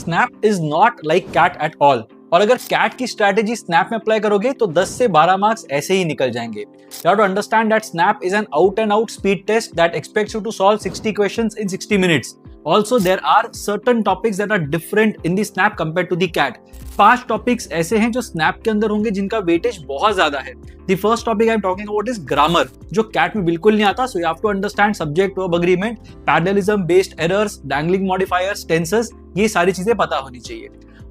Snap is not like cat at all. और अगर cat की स्ट्रैटेजी स्नैप में अप्लाई करोगे तो 10 से 12 मार्क्स ऐसे ही निकल जाएंगे। You have to understand that Snap is an out and out speed test that expects you to solve 60 questions in 60 minutes. Also, there are certain topics that are different in the Snap compared to the CAT. 5 topics ऐसे हैं जो snap के अंदर होंगे जिनका weightage बहुत ज्यादा है। The first topic I'm talking about is grammar, जो कैट में बिल्कुल नहीं आता। So you have to understand subject verb agreement, parallelism based errors, dangling modifiers, tenses, ये सारी चीजें पता होनी चाहिए।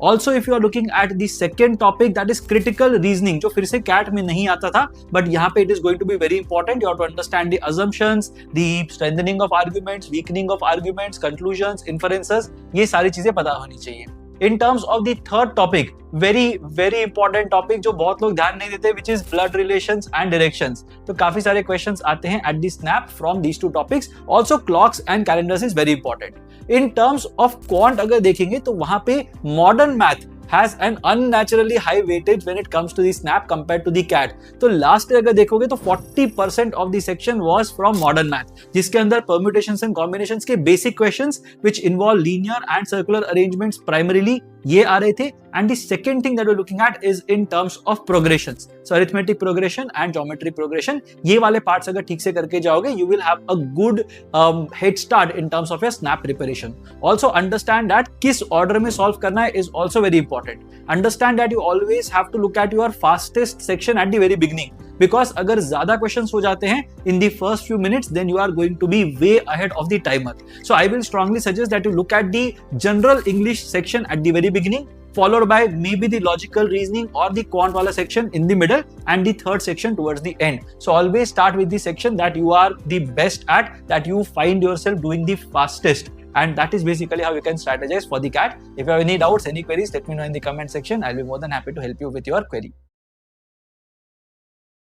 Also, if you are looking at the second topic, that is critical reasoning, जो फिर से कैट में नहीं आता था, but यहाँ पे it is going to be very important. You have to understand the assumptions, the strengthening of arguments, weakening of arguments, conclusions, inferences, ये सारी चीजें पता होनी चाहिए। In terms of the third topic, very important topic जो बहुत लोग ध्यान नहीं देते, which is blood relations and directions. तो काफी सारे questions आते हैं at the snap from these two topics. Also, clocks and calendars is very important. In terms of quant अगर देखेंगे तो वहां पे modern math has an unnaturally high weightage when it comes to the snap compared to the cat. तो last year अगर देखोगे तो 40% of the section was from modern math, जिसके अंदर permutations and combinations के basic questions which involve linear and circular arrangements primarily ये आ रहे थे। And the second thing that we're looking at is in terms of progressions. So arithmetic progression and geometry progression, ये वाले parts अगर ठीक से करके जाओगे, you will have a good head start in terms of your snap preparation. Also understand that किस order में solve करना है is also very important. Understand that you always have to look at your fastest section at the very beginning. Because अगर ज्यादा questions हो जाते हैं in the first few minutes, then you are going to be way ahead of the timer. So I will strongly suggest that you look at the general English section at the very beginning, followed by maybe the logical reasoning or the quant wala section in the middle, and the third section towards the end. So always start with the section that you are the best at, that you find yourself doing the fastest. And that is basically how you can strategize for the CAT. If you have any doubts, any queries, let me know in the comment section. I'll be more than happy to help you with your query.